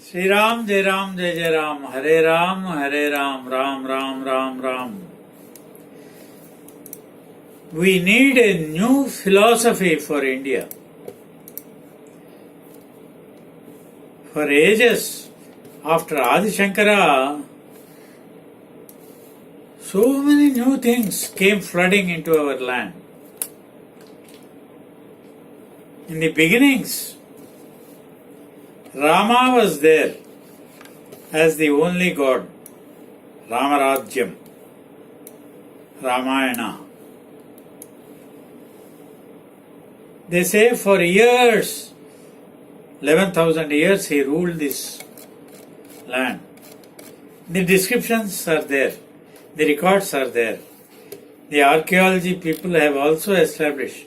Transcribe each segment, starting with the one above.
Sri Ram, Jai Ram, Jai Jai Ram, Hare Ram, Hare Ram, Ram Ram, Ram Ram. We need a new philosophy for India. For ages, after Adi Shankara, so many new things came flooding into our land. In the beginnings, Rama was there as the only God. Ramarajyam, Ramayana. They say for years, 11,000 years, he ruled this land. The descriptions are there, the records are there. The archaeology people have also established.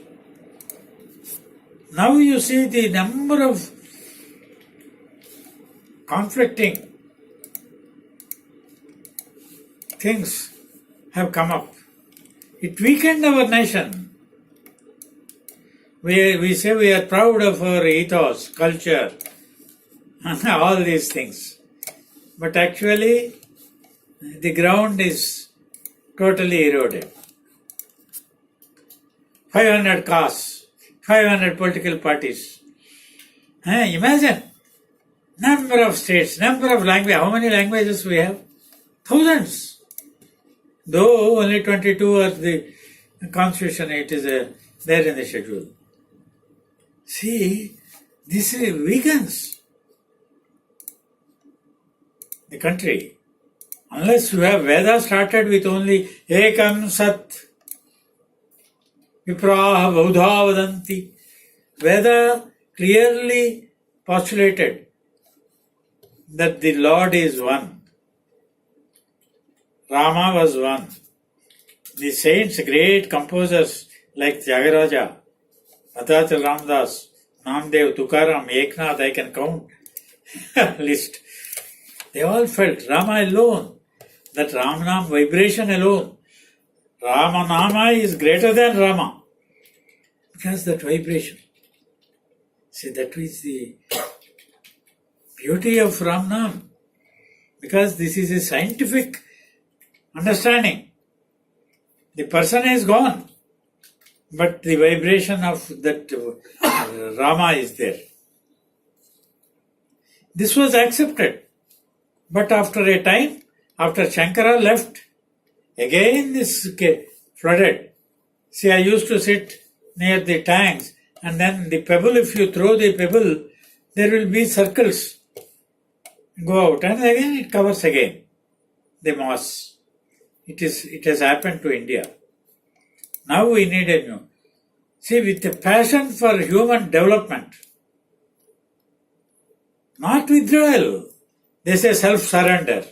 Now you see the number of conflicting things have come up. It weakened our nation. We say we are proud of our ethos, culture, all these things. But actually, the ground is totally eroded. 500 castes, 500 political parties. Imagine, number of states, number of languages. How many languages we have? Thousands. Though only 22 are the constitution, it is there in the schedule. See, this weakens the country. Unless you have Veda started with only Ekam Sat, Vipraha Baudha Vadanti. Veda clearly postulated that the Lord is one. Rama was one. The saints, great composers like Tyagaraja, Adachal Ramdas, Namdev, Tukaram, Eknath, I can count list. They all felt Rama alone, that Ramanam vibration alone. Ramanama is greater than Rama because that vibration. See, that is the beauty of Ramanam, because this is a scientific understanding. The person is gone, but the vibration of that Rama is there. This was accepted. But after a time, after Shankara left, again this flooded. See, I used to sit near the tanks, and then the pebble, if you throw the pebble, there will be circles go out, and again it covers again the moss. It has happened to India. Now we need a new. See, with the passion for human development, not withdrawal. They say self-surrender.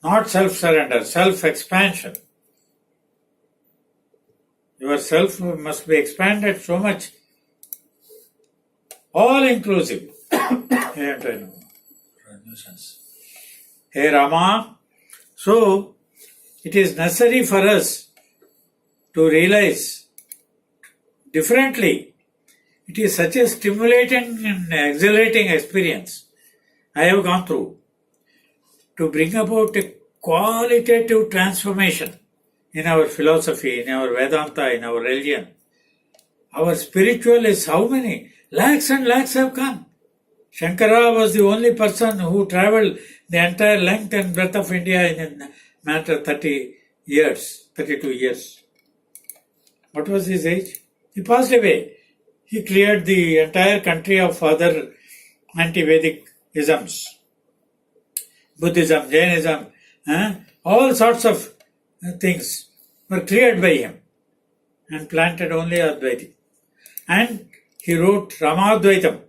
Not self-surrender, self-expansion. Yourself must be expanded so much. All-inclusive. Hey Rama. So, it is necessary for us to realize differently. It is such a stimulating and exhilarating experience I have gone through to bring about a qualitative transformation in our philosophy, in our Vedanta, in our religion. Our spiritualists, how many? Lakhs and lakhs have come. Shankara was the only person who travelled the entire length and breadth of India in a matter of 32 years. What was his age? He passed away. He cleared the entire country of other anti-Vedic isms. Buddhism, Jainism, all sorts of things were cleared by him and planted only Advaita. And he wrote Ramadwaita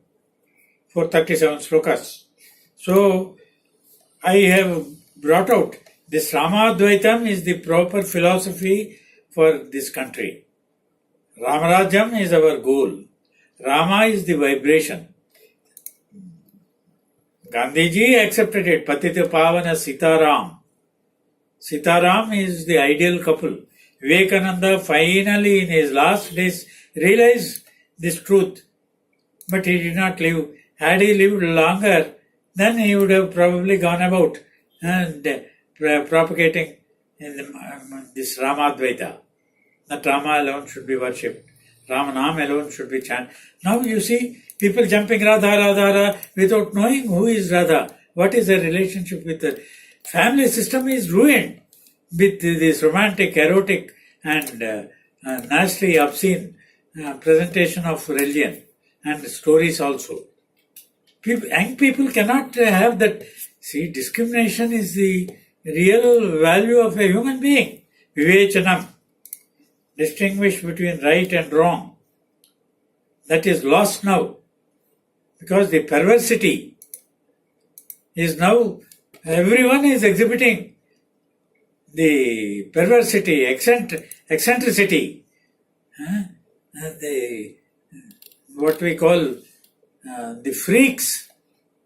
for 37 slokas. So, I have brought out this Ramadvaitam is the proper philosophy for this country. Ramarajyam is our goal. Rama is the vibration. Gandhiji accepted it. Patitapavana Sitaram. Sitaram is the ideal couple. Vivekananda finally in his last days realized this truth, but he did not live Had he lived longer, then he would have probably gone about and propagating this Ramadwaita. That Rama alone should be worshipped. Ramanam alone should be chanted. Now you see people jumping Radha, Radha, Radha without knowing who is Radha. What is their relationship with the family system is ruined with this romantic, erotic and nasty, obscene presentation of religion and stories also. Young people cannot have that. See, discrimination is the real value of a human being. Vivechanam. Distinguish between right and wrong. That is lost now. Because the perversity is now, everyone is exhibiting the perversity, eccentricity, what we call the freaks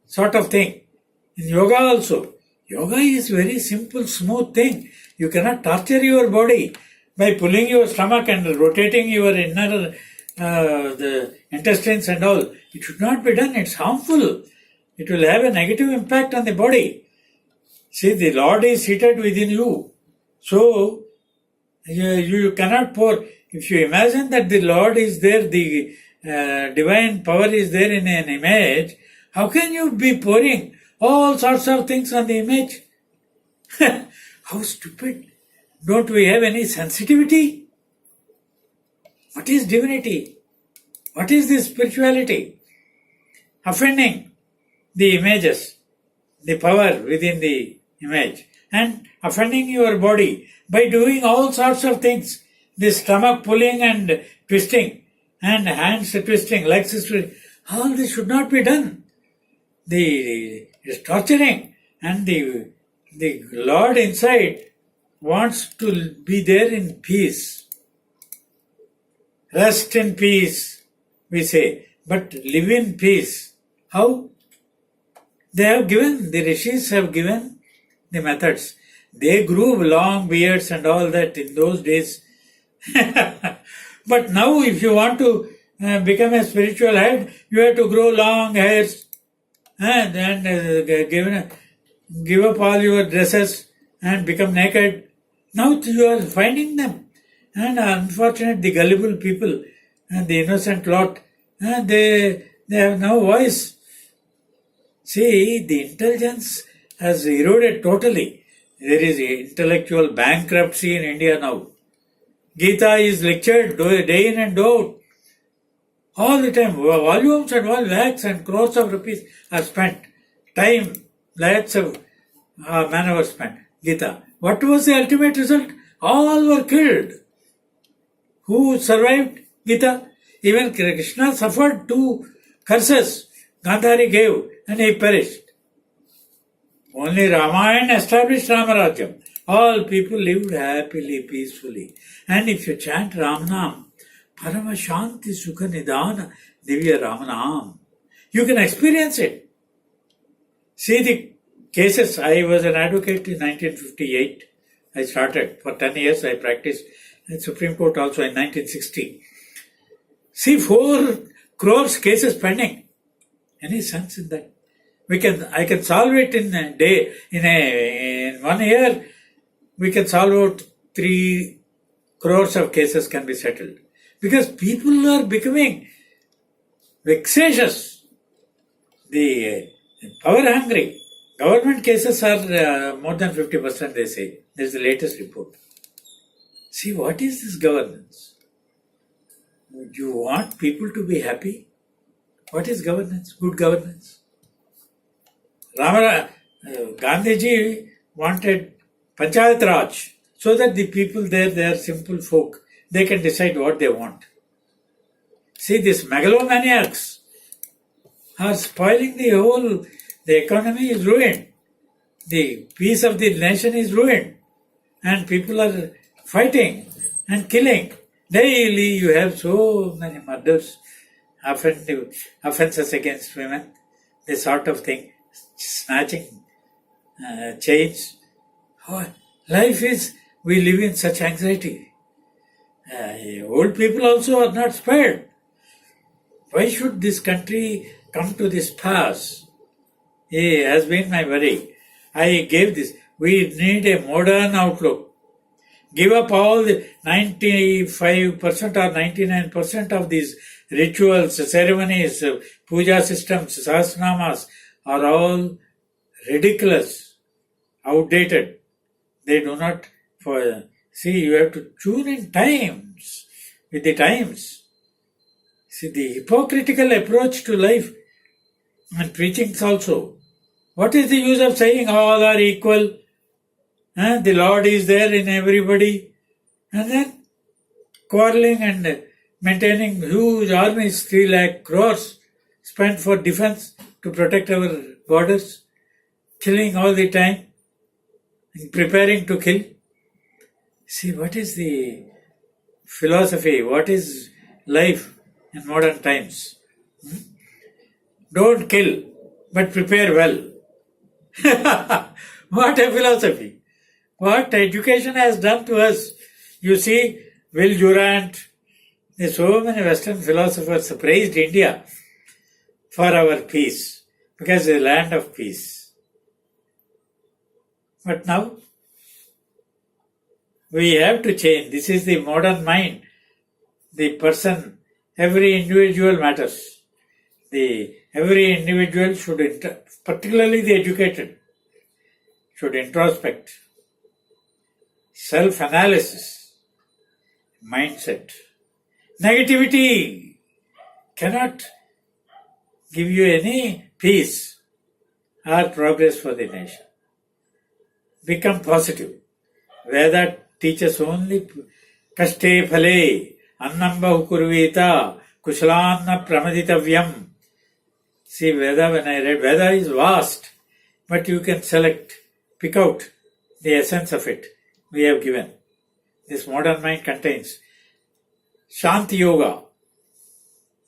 sort of thing. In yoga also. Yoga is very simple, smooth thing. You cannot torture your body by pulling your stomach and rotating your inner the intestines and all. It should not be done. It's harmful. It will have a negative impact on the body. See, the Lord is seated within you. So, you cannot pour. If you imagine that the Lord is there, the divine power is there in an image, how can you be pouring all sorts of things on the image? How stupid. Don't we have any sensitivity? What is divinity? What is this spirituality? Offending the images, the power within the image, and offending your body by doing all sorts of things. The stomach pulling and twisting, and hands twisting, legs twisting. All this should not be done. The torturing, and the Lord inside wants to be there in peace. Rest in peace, we say, but live in peace. How? The rishis have given the methods. They grew long beards and all that in those days. But now if you want to become a spiritual head, you have to grow long hairs and give up all your dresses and become naked. Now you are finding them. And unfortunately, the gullible people and the innocent lot, they have no voice. See, the intelligence has eroded totally. There is intellectual bankruptcy in India now. Gita is lectured day in and day out. All the time, volumes and lakhs and crores of rupees are spent. Time, lakhs of man-hours spent. Gita. What was the ultimate result? All were killed. Who survived Gita? Even Krishna suffered 2 curses. Gandhiji gave and he perished. Only Ramayana established Ramarajyam. All people lived happily, peacefully. And if you chant Ramanam, Parama Shanti Sukha Nidana Divya Ramanam, you can experience it. See the cases. I was an advocate in 1958. I started. For 10 years I practiced at Supreme Court also in 1960. See 4 crores cases pending. Any sense in that? I can solve it in a day. In 1 year, we can solve out 3 crores of cases can be settled. Because people are becoming vexatious. The power hungry. Government cases are more than 50%, they say. This is the latest report. See, what is this governance? Do you want people to be happy? What is governance? Good governance. Gandhiji wanted Panchayat Raj so that the people there, they are simple folk. They can decide what they want. See, these megalomaniacs are spoiling the economy is ruined. The peace of the nation is ruined. And people are fighting and killing. Daily you have so many murders, offenses against women, this sort of thing, snatching chains. Life is, we live in such anxiety. Old people also are not spared. Why should this country come to this pass has been my worry. I gave this. We need a modern outlook. Give up all the 95% or 99% of these rituals, ceremonies, puja systems, sahasranamas are all ridiculous, outdated. They do not, you have to tune in times, with the times. See, the hypocritical approach to life and preachings also. What is the use of saying all are equal? The Lord is there in everybody. And then quarreling and maintaining huge armies, 3 lakh crores spent for defense to protect our borders, killing all the time, and preparing to kill. See, what is the philosophy? What is life in modern times? Don't kill, but prepare well. What a philosophy! What education has done to us. You see, Will Durant, so many Western philosophers praised India for our peace, because it's a land of peace. But now, we have to change. This is the modern mind. The person, every individual matters. Every individual should, particularly the educated, should introspect. Self-analysis, mindset. Negativity cannot give you any peace or progress for the nation. Become positive. Veda teaches only kaste phale, annamba kurvita, kushalanna pramaditavyam. See, Veda, when I read, Veda is vast, but you can pick out the essence of it. We have given. This modern mind contains Shanti Yoga,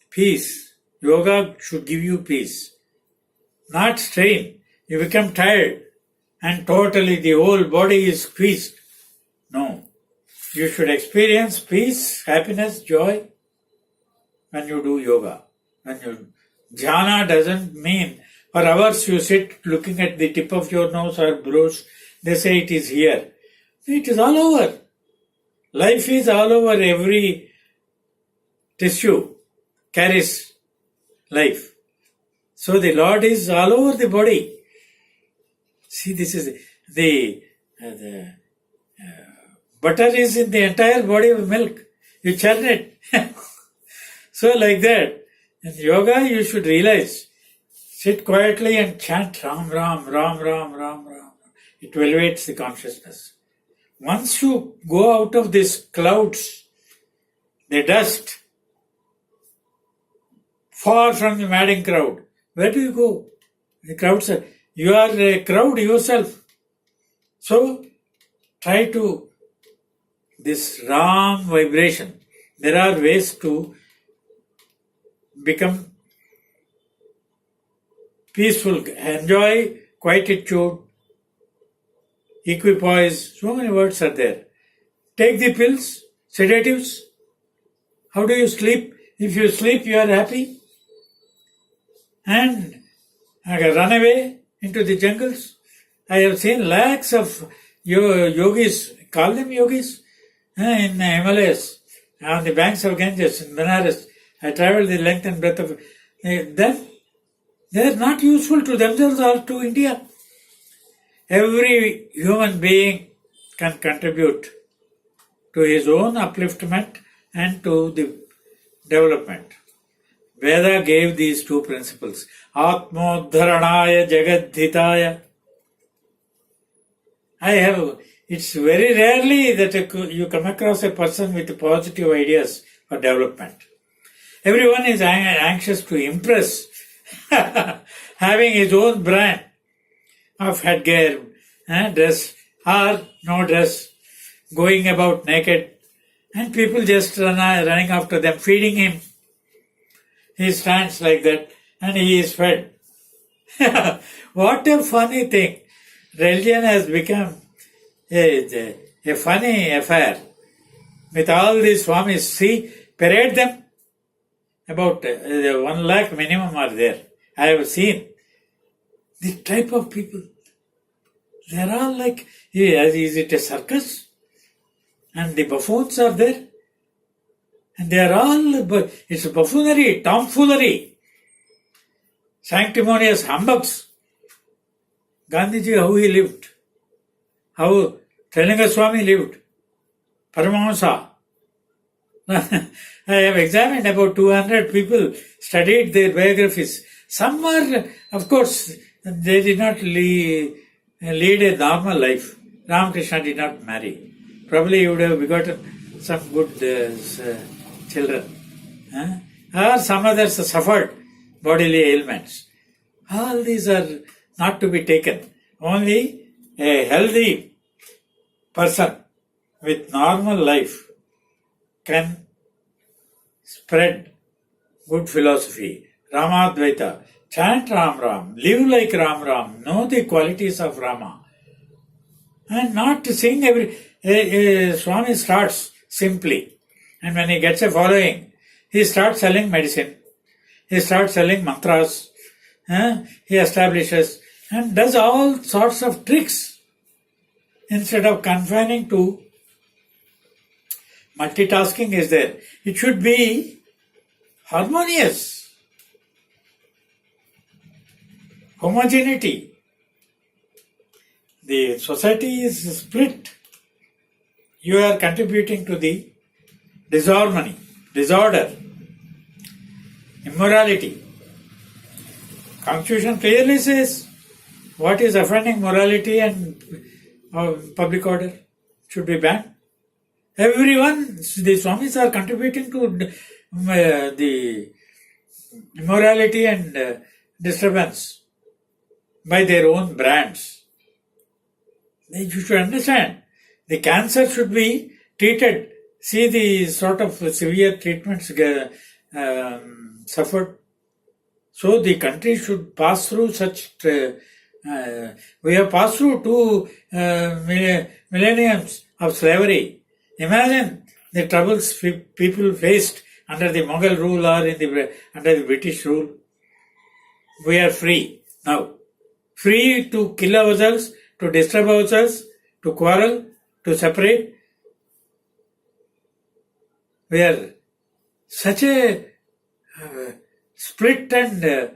peace. Yoga should give you peace, not strain. You become tired and totally the whole body is squeezed. No. You should experience peace, happiness, joy when you do yoga. Dhyana doesn't mean for hours you sit looking at the tip of your nose or brows. They say it is here. It is all over. Life is all over. Every tissue carries life. So the Lord is all over the body. See, this is the butter is in the entire body of milk. You churn it. So like that. In yoga, you should realize, sit quietly and chant Ram, Ram, Ram, Ram, Ram, Ram. It elevates the consciousness. Once you go out of these clouds, the dust, far from the madding crowd, where do you go? The crowds are, you are a crowd yourself. So, try to, this Ram vibration, there are ways to become peaceful, enjoy quietude, equipoise, so many words are there. Take the pills, sedatives. How do you sleep? If you sleep, you are happy. And run away into the jungles. I have seen lakhs of yogis, call them yogis, in the Himalayas, on the banks of Ganges, in Benares. I travelled the length and breadth of then they are not useful to themselves or to India. Every human being can contribute to his own upliftment and to the development. Veda gave these two principles. Atmodharanaya Jagadhitaya. It's very rarely that you come across a person with positive ideas for development. Everyone is anxious to impress, having his own brand of headgear, dress or no dress, going about naked, and people just running after them, feeding him. He stands like that and he is fed. What a funny thing. Religion has become a funny affair. With all these Swamis, see, parade them. About 1 lakh minimum are there. I have seen the type of people. They are all like, is it a circus? And the buffoons are there. And they are all, it's buffoonery, tomfoolery, sanctimonious humbugs. Gandhiji, how he lived, how Telugu Swami lived, Paramahamsa. I have examined about 200 people, studied their biographies. Some are, of course, they did not lead a normal life. Ramakrishna did not marry. Probably he would have begotten some good children. Or some others suffered bodily ailments. All these are not to be taken. Only a healthy person with normal life can spread good philosophy. Ramadwaita, chant Ram Ram, live like Ram Ram, know the qualities of Rama. And not to sing Swami starts simply. And when he gets a following, he starts selling medicine. He starts selling mantras. He establishes and does all sorts of tricks. Instead of confining to multitasking is there. It should be harmonious. Homogeneity. The society is split. You are contributing to the disharmony, disorder, immorality. Constitution clearly says what is offending morality and public order should be banned. Everyone, the Swamis are contributing to the immorality and disturbance by their own brands. You should understand, the cancer should be treated. See the sort of severe treatments suffered. So the country should pass through such. We have passed through 2 millenniums of slavery. Imagine the troubles people faced under the Mughal rule or under the British rule. We are free now. Free to kill ourselves, to disturb ourselves, to quarrel, to separate. We are such a split and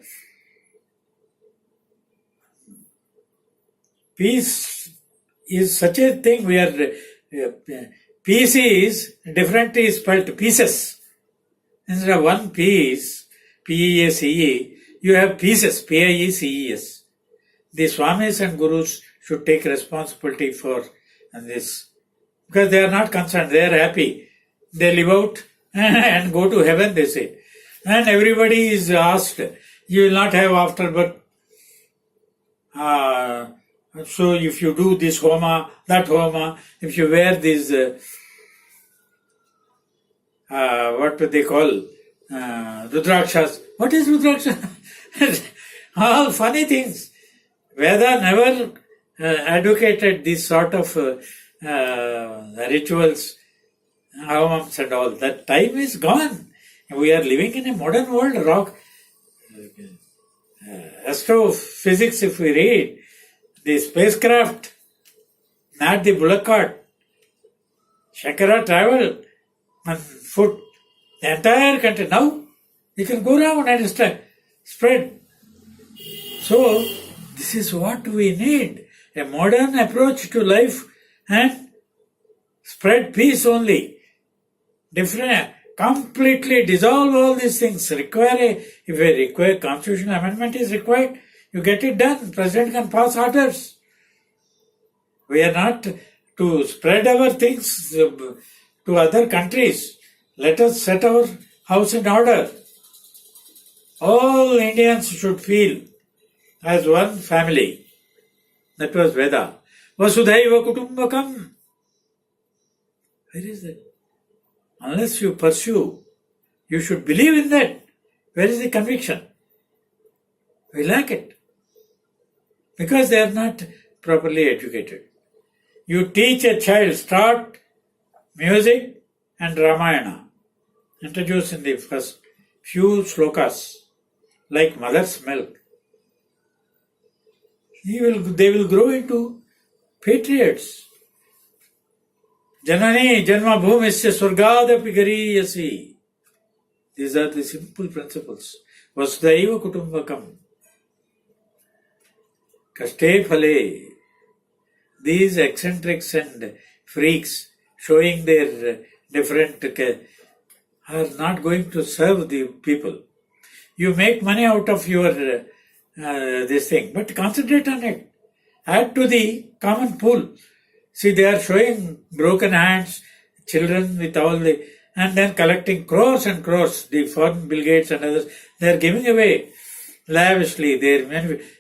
peace is such a thing. We are peace is differently spelled pieces. Instead of one piece, P-E-A-C-E, you have pieces, P-I-E-C-E-S. The Swamis and Gurus should take responsibility for this. Because they are not concerned, they are happy. They live out and go to heaven, they say. And everybody is asked, you will not have afterbirth. So if you do this homa, that homa, if you wear these, what do they call, Rudrakshas. What is Rudraksha? All funny things. Veda never advocated this sort of rituals, homams and all. That time is gone. We are living in a modern world. Astrophysics, if we read, the spacecraft, not the bullock cart. Shakara travel on foot the entire country. Now you can go around and spread. So this is what we need. A modern approach to life and spread peace only. Different, completely dissolve all these things. If a constitutional amendment is required, you get it done. President can pass orders. We are not to spread our things to other countries. Let us set our house in order. All Indians should feel as one family. That was Veda. Vasudhaiva Kutumbakam. Where is that? Unless you pursue, you should believe in that. Where is the conviction? We lack it. Because they are not properly educated. You teach a child, start music and Ramayana. Introduced in the first few slokas. like mother's milk. They will grow into patriots. Janani janma bhumisya swargadapi gariyasi. These are the simple principles. Vasudhaiva kutumbakam. Kaste phale. These eccentrics and freaks showing their different are not going to serve the people. You make money out of your this thing, but concentrate on it. Add to the common pool. See, they are showing broken hands, children with all the, and then collecting crores and crores. The foreign Bill Gates and others, they are giving away lavishly.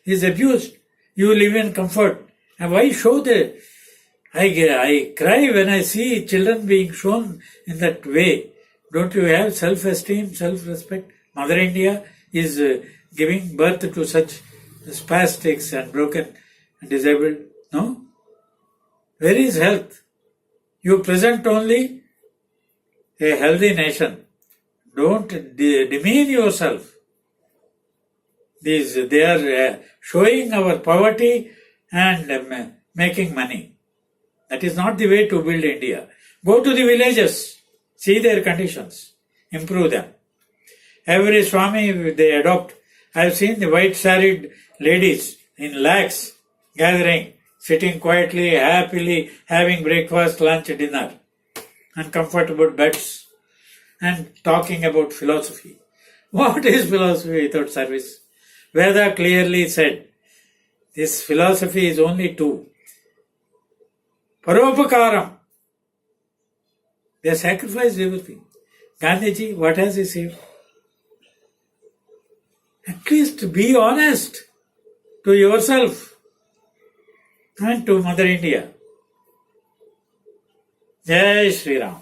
Is abused. You live in comfort. And why show the? I cry when I see children being shown in that way. Don't you have self-esteem, self-respect? Mother India is giving birth to such spastics and broken and disabled. No? Where is health? You present only a healthy nation. Don't demean yourself. They are showing our poverty and making money. That is not the way to build India. Go to the villages, see their conditions, improve them. Every Swami they adopt. I have seen the white-sarried ladies in lakhs gathering, sitting quietly, happily, having breakfast, lunch, dinner, and comfortable beds, and talking about philosophy. What is philosophy without service? Veda clearly said, this philosophy is only two. Paropakaram. They sacrificed everything. Gandhiji, what has he said? At least be honest to yourself and to Mother India. Jai Shri Ram.